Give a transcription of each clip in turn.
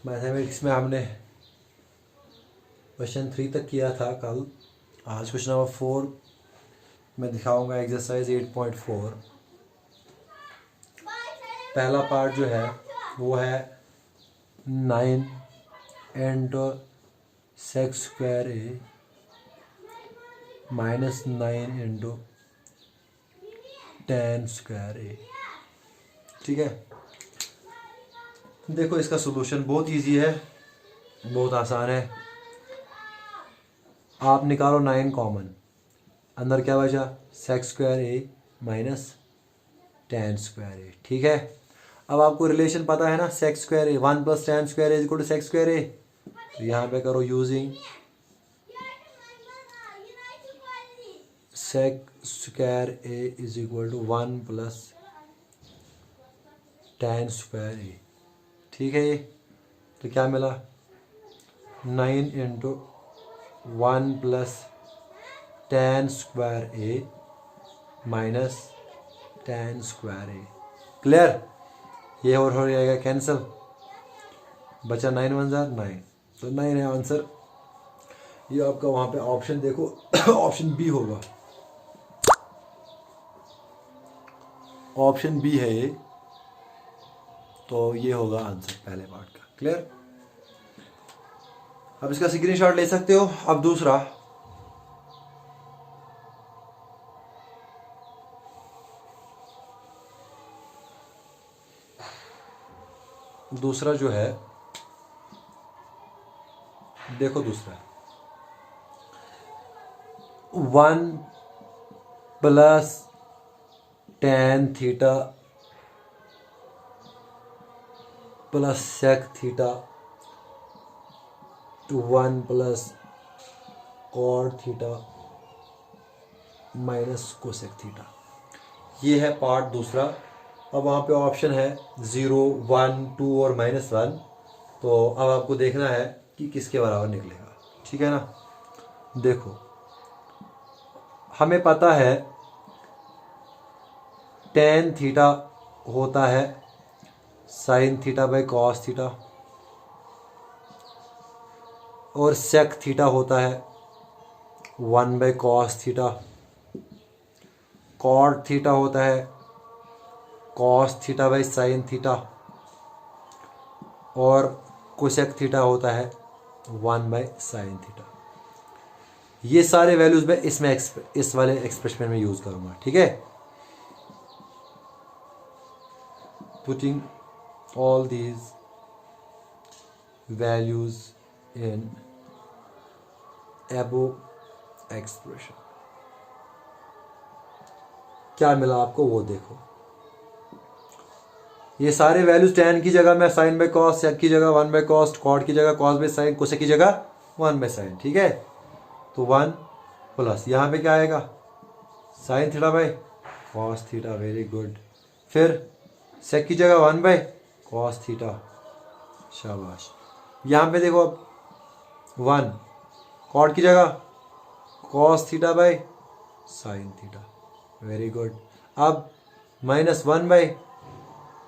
Mathematics में हमने question 3 तक किया था कल। आज क्वेश्चन नंबर 4 मैं दिखाऊंगा एक्सरसाइज 8.4। पहला पार्ट जो है वो है 9 into sex square A minus 9 into ten square A. ठीक है, देखो इसका सॉल्यूशन बहुत इजी है, बहुत आसान है। आप निकालो 9 कॉमन, अंदर क्या बचा sec square A minus tan square A. ठीक है, अब आपको रिलेशन पता है ना, sec square A 1 plus tan square A is equal to sec square A. तो यहाँ पे करो using sec square A is equal to 1 plus tan square A. ठीक है, ये तो क्या मिला 9 into 1 plus tan square A minus tan square A. Clear, ये और हो जाएगा कैंसिल, बचा 9 1 जार 9, तो 9 है आंसर। ये आपका वहाँ पे ऑप्शन देखो ऑप्शन बी होगा, ऑप्शन बी है ये, तो ये होगा आंसर पहले पार्ट का। क्लियर, अब इसका स्क्रीनशॉट ले सकते हो। अब दूसरा जो है देखो, दूसरा 1 plus tan theta plus sec theta to 1 plus cot theta minus cosec theta, ये है पार्ट दूसरा। अब वहाँ पे ऑप्शन है 0 1 2 और -1, तो अब आपको देखना है कि किसके बराबर निकलेगा। ठीक है ना, देखो हमें पता है टेन थीटा होता है sine theta by cos theta, और सेक थीटा होता है 1 by cos theta, cot theta होता है cos theta by sine theta, और कोसेक थीटा होता है 1 बाई साइन थीटा। ये सारे वैल्यूज मैं इस वाले एक्सप्रेशन में यूज करूंगा। ठीक है, putting all these values in above expression, क्या मिला आपको वो देखो। ये सारे वैल्यूज टेन की जगह मैं साइन बाई कॉस, सेक की जगह 1 बाई कॉस, कॉट की जगह कॉस बाई साइन, कोसेक की जगह 1 बाई साइन। ठीक है, तो 1 प्लस यहाँ पे क्या आएगा sign theta by cos theta, very good. फिर सेक की जगह 1 बाई कॉस थीटा, शाबाश। यहाँ पे देखो अब 1 कॉट की जगह cos theta by sine theta, very good. अब -1 by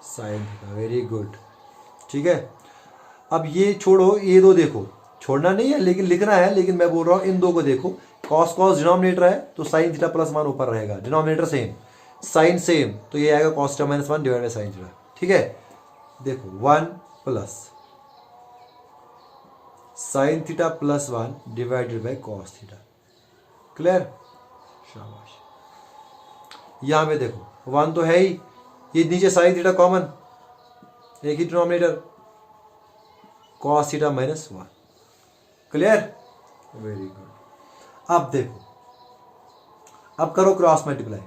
sine theta, very good. ठीक है, अब ये छोड़ो, ये दो देखो, छोड़ना नहीं है लेकिन लिखना है, लेकिन मैं बोल रहा हूँ इन दो को देखो। कॉस कॉस डिनोमिनेटर है तो साइन थीटा प्लस 1 ऊपर रहेगा, डिनोमिनेटर सेम, साइन सेम, तो ये आएगा cos theta -1 divide by sine theta. ठीक है, देखो 1 plus sign theta plus 1 divided by cos theta. Clear, शाबाश। यहां पे देखो 1 तो है ही, ये नीचे साइन थीटा कॉमन, एक ही denominator, cos theta -1। Clear, very good. अब देखो, अब करो क्रॉस मल्टीप्लाई,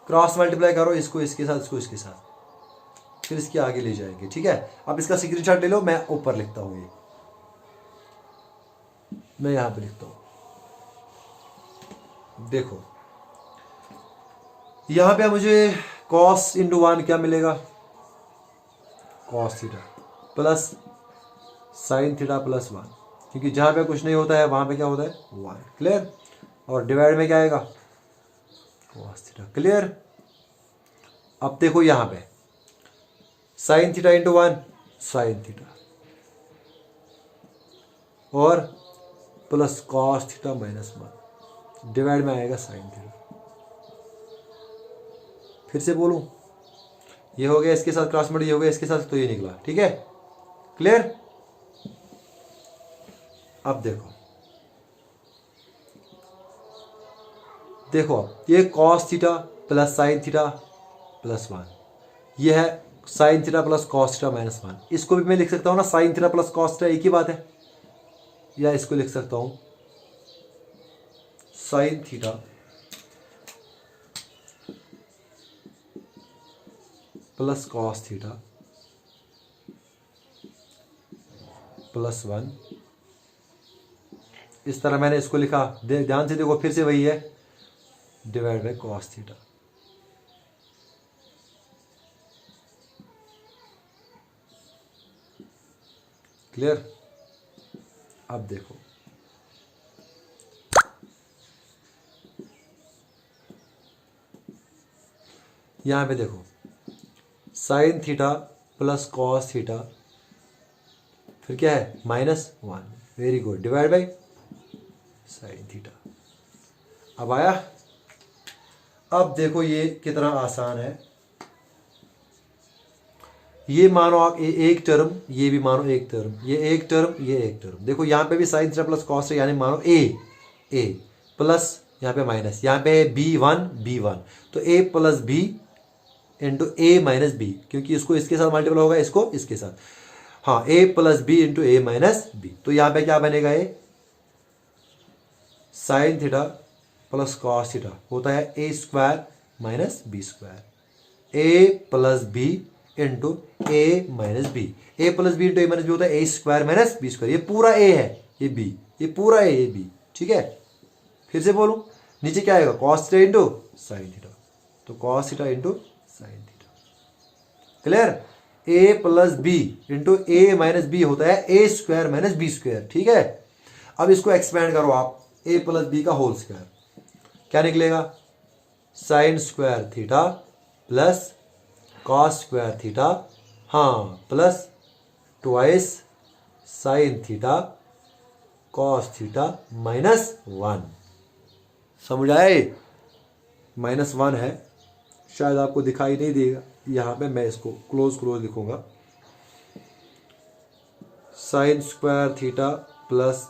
क्रॉस मल्टीप्लाई करो, इसको इसके साथ, इसको इसके साथ, फिर इसके आगे ले जाएंगे। ठीक है, अब इसका स्क्रीनशॉट ले लो, मैं ऊपर लिखता हूं, ये मैं यहां पे लिखता हूं। देखो यहां पे मुझे कॉस इंटू 1 क्या मिलेगा, cos theta plus sign theta plus 1, क्योंकि जहां पे कुछ नहीं होता है वहां पे क्या होता है 1। क्लियर, और डिवाइड में क्या आएगा कॉस थीटा। क्लियर, अब देखो यहां पे sine theta into 1 sine theta और plus cos theta minus 1 divide में आएगा साइन थीटा। फिर से बोलूं, ये हो गया इसके साथ क्रॉस मल्टीप्लाई, ये हो गया इसके साथ, तो ये निकला। ठीक है, क्लियर। अब देखो अब ये cos theta plus sign theta plus 1, ये है sine theta plus cos theta minus 1। इसको भी मैं लिख सकता हूं ना sign theta plus cos theta, एक ही बात है। या इसको लिख सकता हूं sign theta plus cos theta plus 1। इस तरह मैंने इसको लिखा, ध्यान से देखो, फिर से वही है, divide by cos theta. Clear. अब देखो यहां पे देखो, sign theta plus cos theta, फिर क्या है -1, very good, divide by sine theta. अब आया। अब देखो ये कितना आसान है। ये मानो आप एक टर्म, ये भी मानो एक टर्म, ये एक टर्म, ये एक टर्म। देखो यहाँ पे भी sign theta plus cos theta, यानी मानो ए प्लस यहाँ पे माइनस, यहाँ पे b1 तो a plus b into A minus B, क्योंकि इसको इसके साथ मल्टीपल होगा, इसको इसके साथ। हाँ, a plus B into A minus B, तो यहाँ पे क्या बनेगा, ये sine theta plus cos theta होता है a square minus B square, a plus B into A minus B. A plus B into A minus B होता है a square minus B square. ये पूरा a है, ये b, ये पूरा a, ये b। ठीक है, फिर से बोलूं, नीचे क्या आएगा, cos theta into sine theta, तो cos theta into sine theta. Clear. a plus B into A minus B होता है a square minus B square. ठीक है, अब इसको एक्सपेंड करो आप, a प्लस बी का होल स्क्वायर, क्या निकलेगा, sine square theta plus cos square theta, हाँ, plus twice sine theta cos theta minus 1। समझ आए, -1 है, शायद आपको दिखाई नहीं देगा, यहाँ पे मैं इसको क्लोज लिखूंगा, sign square theta plus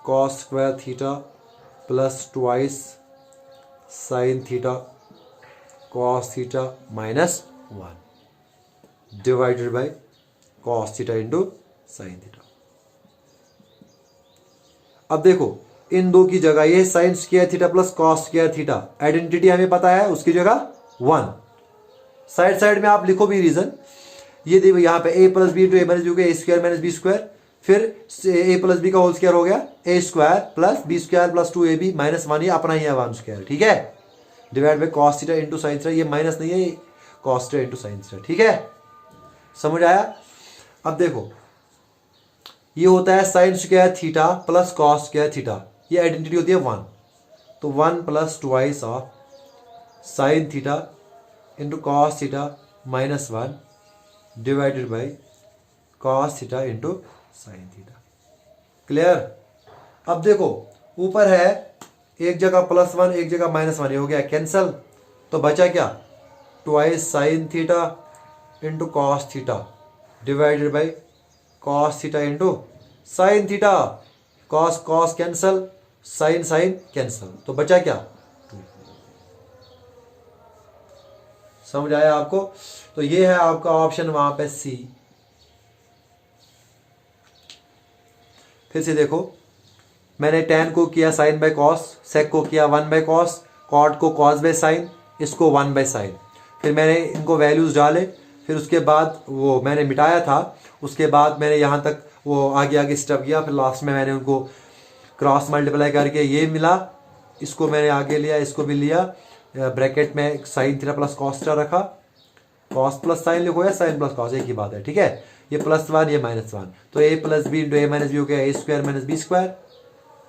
cos square theta plus twice sine theta cos theta minus 1 divided by cos theta into sine theta. अब देखो इन दो की जगह ये sign square theta plus cos square theta, identity हमें पता है, उसकी जगह 1। साइड में आप लिखो भी रीजन। ये देखो यहाँ पे a plus B into A minus B हो गया, A square minus B square, फिर a प्लस बी का होल स्क्वायर हो गया a square plus B square plus 2ab minus 1, ये अपना ही है 1 स्क्वायर। ठीक है, divide by cos theta into sine theta, ये माइनस नहीं है, ये cos theta into sine theta. ठीक है, समझ आया। अब देखो ये होता है sign square theta plus cos square theta, ये आइडेंटिटी होती है 1, तो 1 plus twice of sine theta into cos theta minus 1 divided by cos theta into sine theta. Clear. अब देखो ऊपर है एक जगह +1 एक जगह -1, ये हो गया कैंसल, तो बचा क्या, twice sine theta into cos theta divided by cos theta into sine theta. Cos cos cancel, sine sine cancel, तो बचा क्या, 2। समझ आया आपको। तो ये है आपका ऑप्शन वहां पे सी। फिर से देखो, मैंने tan को किया sin बाय कॉस, sec को किया 1 बाय कॉस, cot को cos बाय साइन, इसको 1 बाय साइन। फिर मैंने इनको वैल्यूज डाले, फिर उसके बाद वो मैंने मिटाया था, उसके बाद मैंने यहाँ तक वो आगे स्टेप किया, फिर लास्ट में मैंने उनको क्रॉस मल्टीप्लाई करके ये मिला, इसको मैंने आगे लिया, इसको भी लिया, ब्रैकेट में sign theta plus cos theta रखा, कॉस प्लस साइन लिखो या साइन प्लस कॉस, एक ही बात है। ठीक है, ये +1 ये -1, तो a plus B into A minus B हो गया a square minus B square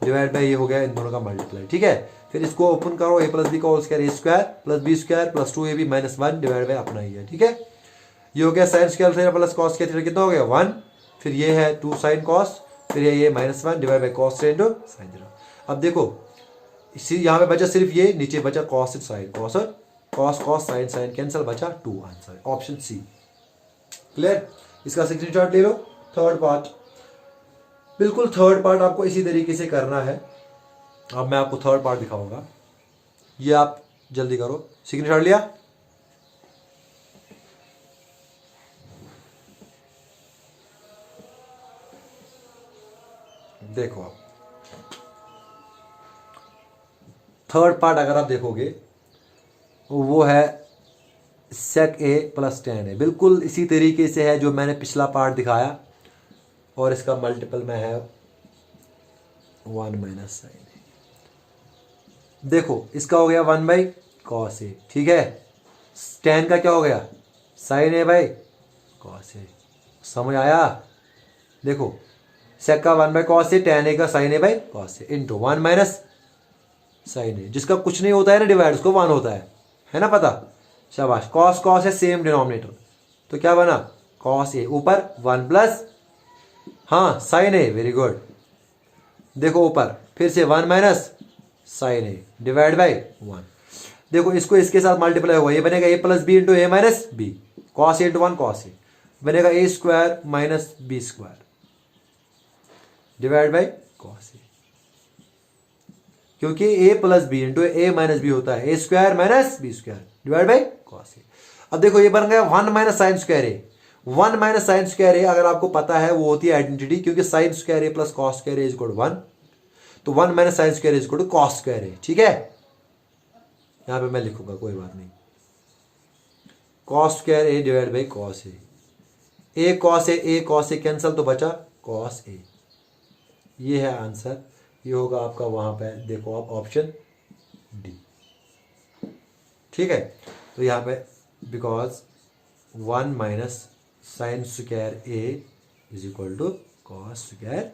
divide by ये हो गया इन दोनों का मल्टीप्लाई। ठीक है, फिर इसको ओपन करो, a प्लस बी का whole square a square plus B square plus 2ab minus 1 divide by अपना ही है। ठीक है, ये हो गया sine square theta plus cos square theta, कितना हो गया 1, फिर ये है 2 साइन कॉस, फिर ये -1 divide by cos theta into sine theta. अब देखो इसी यहाँ पे बचा सिर्फ ये, नीचे बचा कॉस साइन कॉस, और cos cos sine sine cancel, बचा 2, आंसर ऑप्शन सी। क्लियर? इसका स्क्रीनशॉट ले लो। थर्ड पार्ट, बिल्कुल थर्ड पार्ट आपको इसी तरीके से करना है। अब मैं आपको थर्ड पार्ट दिखाऊंगा, ये आप जल्दी करो। स्क्रीनशॉट लिया? देखो आप थर्ड पार्ट अगर आप देखोगे वो है sec a plus tan a, बिल्कुल इसी तरीके से है जो मैंने पिछला पार्ट दिखाया, और इसका मल्टीपल में है 1 माइनस साइन a। देखो इसका हो गया 1 बाई कॉस a, ठीक है। tan का क्या हो गया sine a by cos a, समझ आया? देखो sec का 1 by cos a, tan a का sine a by cos a into 1 minus sine a, जिसका कुछ नहीं होता है ना डिवाइड, उसको 1 होता है ना पता? शाबाश। कॉस कॉस है सेम डिनोमिनेटर, तो क्या बना कॉस ए, ऊपर 1 प्लस हाँ साइन ए, वेरी गुड। देखो ऊपर फिर से 1 minus sine A divide by 1। देखो इसको इसके साथ मल्टीप्लाई होगा, ये बनेगा A plus B into A minus B, cos A into 1 cos A, बनेगा A square minus B square divide by cos A, क्योंकि A plus B into A minus B होता है A square minus B square divide by cos A. अब देखो ये बन गया 1 minus sine square A, 1 minus sine square A अगर आपको पता है वो होती है आइडेंटिटी, क्योंकि sine square A plus cos square A is equal to 1, तो 1 minus sine square is equal to cos square A, ठीक है। यहां पे मैं लिखूंगा, कोई बात नहीं, cos square A divide by cos A cos A cancel, तो बचा कॉस ए। ये है आंसर, ये होगा आपका वहां पे, देखो आप ऑप्शन डी, ठीक है। तो यहां पे because 1 minus sine square A is equal to cos square A,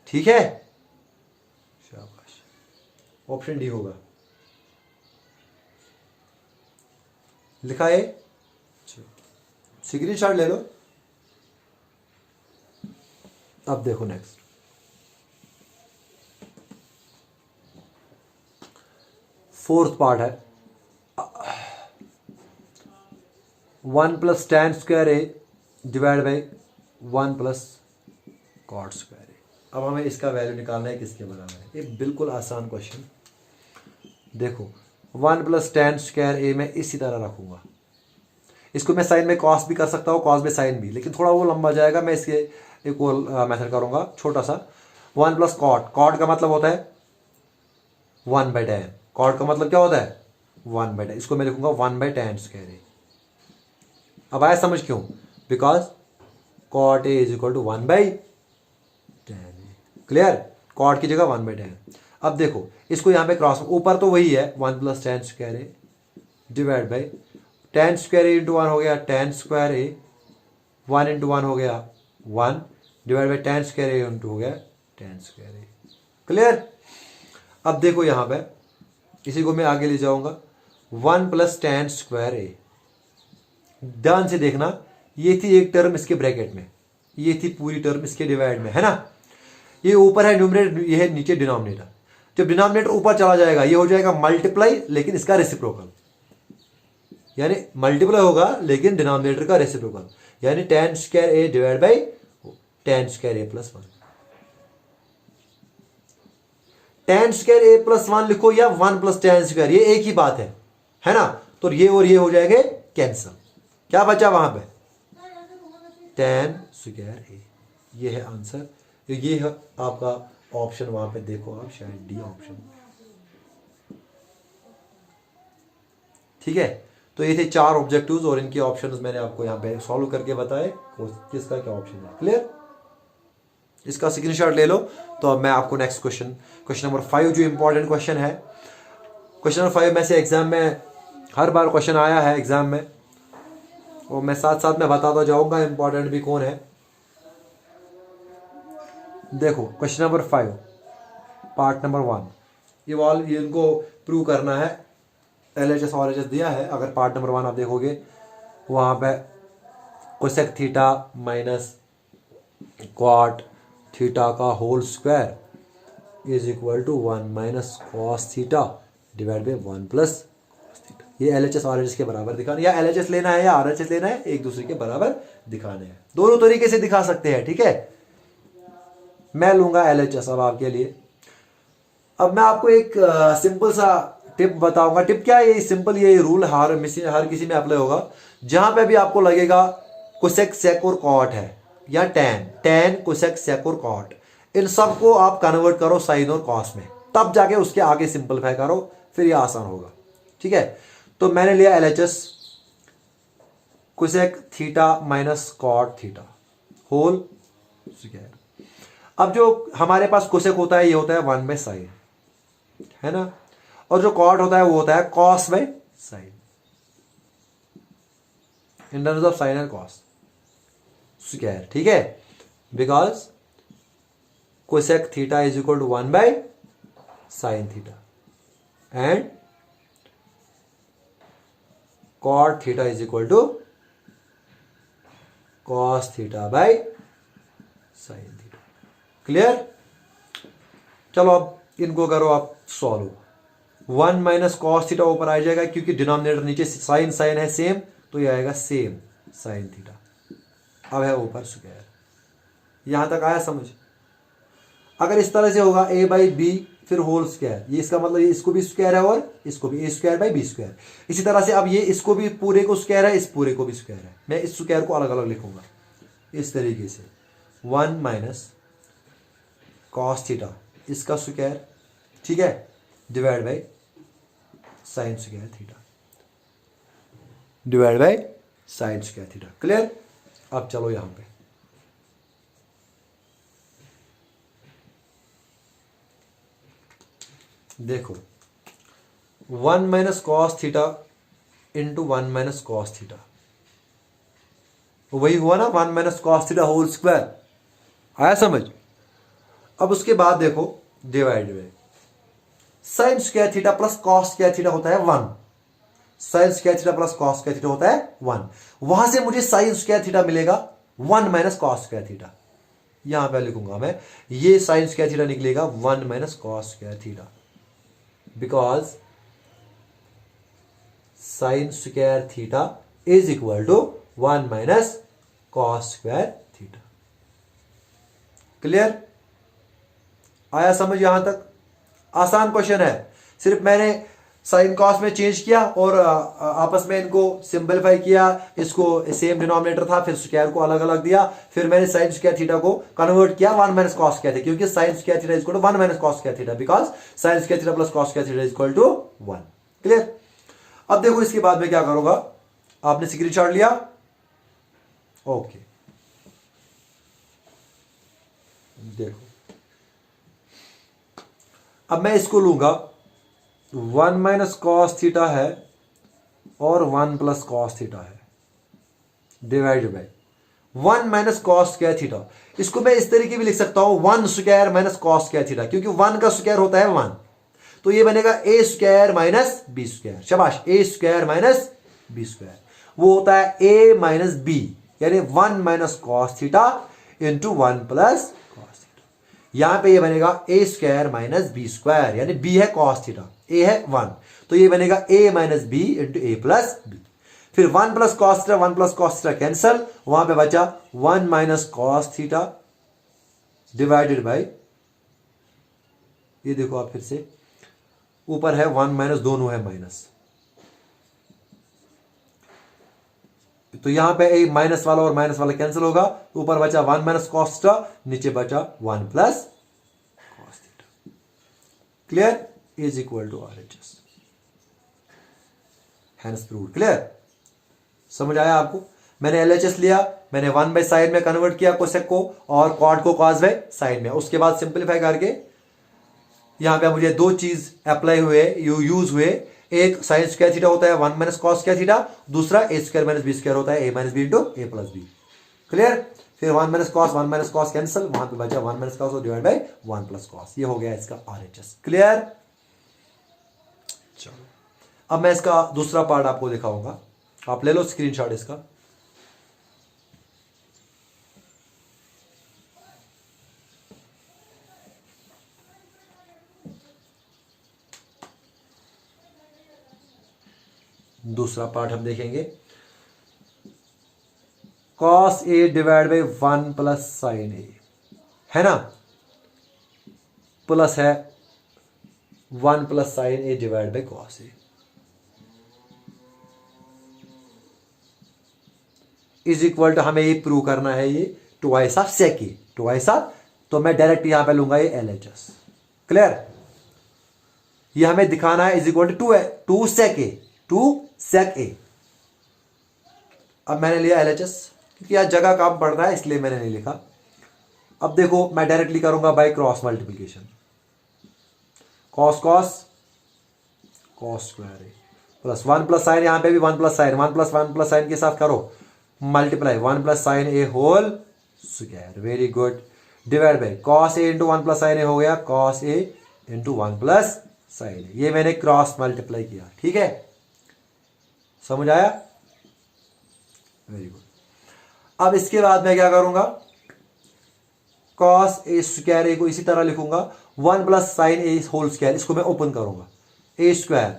ठीक है। शाबाश, ऑप्शन डी होगा, लिखा है। स्क्रीनशॉट ले लो। अब देखो नेक्स्ट, फोर्थ पार्ट है 1 plus tan square A divide by 1 plus cot square A. अब हमें इसका वैल्यू निकालना है किसके बराबर है। ये बिल्कुल आसान क्वेश्चन। देखो 1 प्लस टैन स्क्वायर ए मैं इसी तरह रखूंगा, इसको मैं साइन में कॉस भी कर सकता हूँ, कॉस में साइन भी, लेकिन थोड़ा वो लंबा जाएगा। मैं इसके एक और मेथड करूंगा छोटा सा। 1 प्लस कॉट, कॉट का मतलब होता है 1 बाई टैन, कॉट का मतलब क्या होता है 1 बाई टैन, इसको मैं लिखूंगा 1 बाई टैन स्क्वायर ए। अब आया समझ क्यों? Because cot A is equal to 1 by tan A. Clear? Cot की जगह 1 बाई टैन। अब देखो इसको यहाँ पे क्रॉस, ऊपर तो वही है 1 plus tan square A divide by tan square A into 1 हो गया टैन स्क्वायर ए, 1 इंटू 1 हो गया 1 divide by tan square A into हो गया टैन स्क्वायर ए। क्लियर? अब देखो यहाँ पे इसी को मैं आगे ले जाऊंगा, 1 प्लस टैन स्क्वायर ए, ध्यान से देखना, ये थी एक टर्म इसके ब्रैकेट में, ये थी पूरी टर्म इसके डिवाइड में, है ना। ये ऊपर है न्यूमरेटर, ये है नीचे डिनोमिनेटर। जब डिनोमिनेटर ऊपर चला जाएगा ये हो जाएगा मल्टीप्लाई, लेकिन इसका रेसिप्रोकल, यानी मल्टीप्लाई होगा लेकिन डिनोमिनेटर का रेसिप्रोकल, यानी tan square A divide by tan square A plus 1। Tan square A plus 1 लिखो या 1 प्लस टैन स्क्वायर, ये एक ही बात है ना। तो ये और ये हो जाएंगे कैंसिल, क्या बचा वहां पे टैन स्क्वायर ए। ये है आंसर, ये है आपका ऑप्शन, वहां पे देखो आप शायद डी ऑप्शन, ठीक है। तो ये थे 4 ऑब्जेक्टिव्स और इनके ऑप्शंस मैंने आपको यहाँ पे सॉल्व करके बताए किसका क्या ऑप्शन है। क्लियर? इसका स्क्रीनशॉट ले लो। तो अब मैं आपको नेक्स्ट क्वेश्चन नंबर 5 जो इंपॉर्टेंट क्वेश्चन है, क्वेश्चन नंबर 5 में से एग्जाम में हर बार क्वेश्चन आया है एग्जाम में, और मैं साथ साथ में बताता जाऊंगा इंपॉर्टेंट भी कौन है। देखो क्वेश्चन नंबर 5 पार्ट नंबर 1, ये इनको प्रूव करना है। LHS और RHS दिया है, अगर पार्ट नंबर 1 आप देखोगे वहाँ पे cosec theta minus cot theta का whole square is equal to 1 minus cos theta divide by 1 plus cos theta. ये LHS RHS के बराबर दिखाना, या LHS लेना है या RHS लेना है, एक दूसरे के बराबर दिखाने हैं। दोनों तरीके से दिखा सकते हैं, ठीक है। मैं लूंगा LHS अब आपके लिए। अब मैं आपको एक सिंपल सा टिप बताऊंगा। टिप क्या है, ये सिंपल, ये रूल हर किसी में अप्लाई होगा। जहां पे भी आपको लगेगा कोसेक सेक और कॉट है, या टैन कोसेक सेक और कॉट, इन सबको आप कन्वर्ट करो साइन और कॉस में, तब जाके उसके आगे सिंपलीफाई करो, फिर ये आसान होगा, ठीक है। तो मैंने लिया LHS cosec theta minus cot theta whole square. अब जो हमारे पास कोसेक होता है ये होता है 1 बाय साइन, है ना, और जो कॉट होता है वो होता है cos by sine, in terms of sine and cos square, ठीक है। Because cosec theta is equal to 1 by sine theta and cot theta is equal to cos theta by sine theta. Clear. चलो अब इनको करो आप solve. 1 minus cos theta ऊपर आ जाएगा क्योंकि डिनोमिनेटर नीचे साइन साइन है सेम, तो ये आएगा सेम साइन थीटा। अब है ऊपर स्क्वायर। यहां तक आया समझ। अगर इस तरह से होगा a बाई बी फिर होल स्क्वायर, ये इसका मतलब ये इसको भी स्क्वायर है और इसको भी, ए स्क्वायर बाई बी स्क्वायर। इसी तरह से अब ये इसको भी पूरे को स्क्वायर है, इस पूरे को भी स्क्वायर है। मैं इस स्क्वायर को अलग अलग लिखूंगा इस तरीके से, 1 माइनस कॉस थीटा इसका स्क्वायर, ठीक है, divide by sine square theta, divide by sine square theta. Clear. अब चलो यहां पे देखो, 1 minus cos theta into 1 minus cos theta, वही हुआ ना 1 minus cos theta whole square. आया समझ। अब उसके बाद देखो divide by sine square theta plus cos square theta होता है 1, sine square theta plus cos square theta होता है 1। वहां से मुझे साइन स्क्वायर थीटा मिलेगा 1 माइनस कॉस स्क्वायर थीटा। यहां पे लिखूंगा मैं, ये साइन स्क्वायर थीटा निकलेगा 1 minus cos square theta, because sine square theta is equal to 1 minus cos square theta. Clear. आया समझ यहां तक। आसान क्वेश्चन है, सिर्फ मैंने साइन कॉस में चेंज किया और आपस में इनको सिंपलीफाई किया। इसको सेम डिनोमिनेटर था, फिर स्क्वायर को अलग अलग दिया, फिर मैंने साइन स्क्वायर थीटा को कन्वर्ट किया 1 माइनस कॉस स्क्वायर थीटा, क्योंकि sine square theta is equal to 1 minus cos square theta, because sine square theta plus cos square theta is equal to 1। Clear. अब देखो इसके बाद में क्या करूंगा, आपने स्क्रीनशॉट लिया, ओके। देखो अब मैं इसको लूंगा 1 माइनस कॉस थीटा है और 1 प्लस कॉस थीटा है, divide by 1 minus cos square theta. इसको मैं इस तरीके भी लिख सकता हूं 1 square minus cos square theta, क्योंकि 1 का स्क्वायर होता है 1, तो ये बनेगा A square minus B square. शाबाश, ए स्क्वायर माइनस बी स्क्वायर, वो होता है ए माइनस बी, यानी 1 minus cos theta into 1 plus cos theta. यहां पे ये बनेगा A square minus B square, यानी बी है कॉस थीटा, ए है 1, तो ये बनेगा ए माइनस बी इंटू ए प्लस बी। फिर 1 plus cos theta 1 plus cos theta cancel, वहां पे बचा 1 minus cos theta divided by, ये देखो आप फिर से ऊपर है 1 माइनस, दोनों है माइनस, तो यहां पे एक माइनस वाला और माइनस वाला कैंसिल होगा, ऊपर बचा 1 माइनस कॉस थीटा, नीचे बचा 1 plus cos theta. Clear. Is equal to RHS, hence proved. Clear. समझ आया आपको। मैंने LHS लिया, मैंने 1 बाई साइन में कन्वर्ट किया कोसेक को, और कॉट को कॉस बाई साइन में, उसके बाद सिंपलीफाई करके यहां पे मुझे दो चीज अप्लाई हुए, यूज हुए। एक साइन स्क्वायर थीटा होता है 1 माइनस कॉस स्क्वायर थीटा, दूसरा ए स्क्वायर माइनस बी स्क्वायर होता है ए माइनस बी इंटू ए प्लस बी। क्लियर। फिर 1 माइनस कॉस कैंसिल, वहां पे बचा 1 minus cos divide by 1 plus cos, ये हो गया इसका RHS। क्लियर। चलो अब मैं इसका दूसरा पार्ट आपको दिखाऊंगा, आप ले लो स्क्रीनशॉट इसका। दूसरा पार्ट हम देखेंगे, cos A divide by 1 plus sine A, है ना, प्लस है 1 plus sine A divide by cos A is equal to, हमें ये प्रूव करना है ये twice of sec A, twice of, तो मैं डायरेक्ट यहां पे लूंगा ये LHS, क्लियर, ये हमें दिखाना है इज इक्वल टू 2 सेक ए, 2 सेक ए। अब मैंने लिया LHS क्योंकि यार जगह काम पड़ रहा है इसलिए मैंने नहीं लिखा। अब देखो मैं डायरेक्टली करूंगा by cross multiplication, cos cos cos square A plus 1 plus sign, यहां पे भी 1 प्लस साइन, 1 प्लस साइन के साथ करो multiply 1 plus sine A whole square, very good, divide by cos A into 1 plus sine A हो गया cos A into 1 plus sine A, ये मैंने क्रॉस मल्टीप्लाई किया, ठीक है, समझ आया, वेरी गुड। अब इसके बाद मैं क्या करूंगा, कॉस ए स्क्वायर ए को इसी तरह लिखूंगा 1 plus sine A whole square, इसको मैं ओपन करूंगा, A square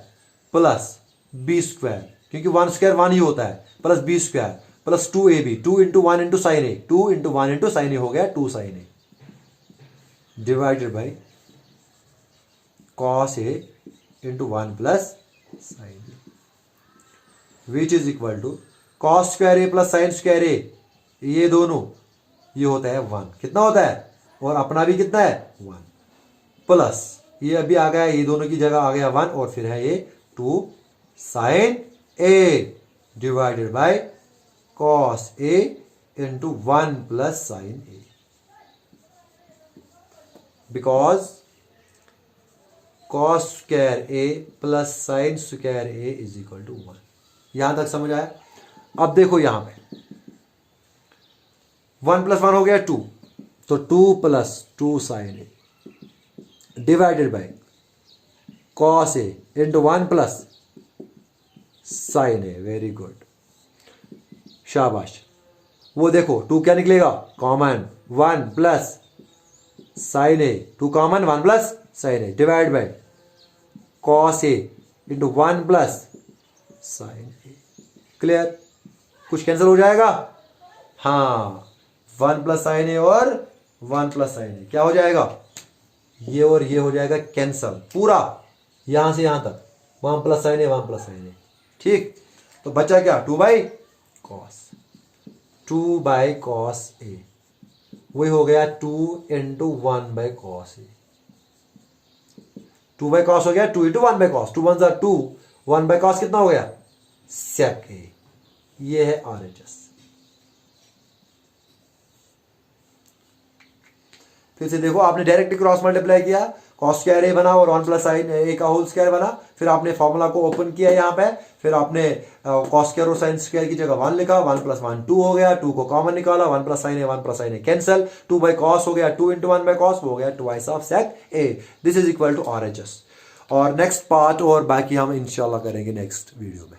plus B square, क्योंकि 1 स्क्वायर 1 ही होता है, plus B square plus 2ab, 2 into 1 into sine A, 2 into 1 into sine A हो गया 2 sine A, divided by cos A into 1 plus sine A, which is equal to cos square A plus sine square A, ये दोनों ये होता है 1, कितना होता है, और अपना भी कितना है 1, प्लस ये अभी आ गया, ये दोनों की जगह आ गया 1, और फिर है ये 2 sine A divided by cos A into 1 plus sine A, because cos square A plus sine square A is equal to 1, यहां तक समझ आया। अब देखो यहां पे 1 प्लस 1 हो गया 2, तो 2 plus 2 sine A divided by cos A into 1 plus sine A, very good, शाबाश। वो देखो 2 क्या निकलेगा common, 1 plus sine A, 2 common 1 plus sine A divide by cos A into 1 plus sine A, clear, कुछ cancel हो जाएगा, हाँ 1 plus sine ए और 1 प्लस साइन ए क्या हो जाएगा, ये और ये हो जाएगा कैंसल, पूरा यहां से यहां तक 1 प्लस साइन ए 1 प्लस साइन ए, ठीक, तो बचा क्या 2 बाई कॉस ए, वही हो गया 2 into 1 by cos A, 2 by cos हो गया 2 into 1 by cos, 2 1 2, 1 by cos कितना हो गया सेक ए, ये है RHS। फिर से देखो आपने डायरेक्ट क्रॉस मल्टीप्लाई किया, कॉस स्क्वायर ए बना और 1 प्लस साइन ए का होल स्क्वायर बना, फिर आपने फॉर्मूला को ओपन किया यहाँ पे, फिर आपने कॉस स्क्वायर और साइन स्क्वायर की जगह 1 लिखा, 1 प्लस 1 2 हो गया, 2 को कॉमन निकाला, 1 plus sine A cancel, 2 by cos हो गया 2 इंटू 1 बाई कॉस, हो गया twice of sec A, this is equal to RHS। और नेक्स्ट पार्ट और बाकी हम इंशाल्लाह करेंगे नेक्स्ट वीडियो में।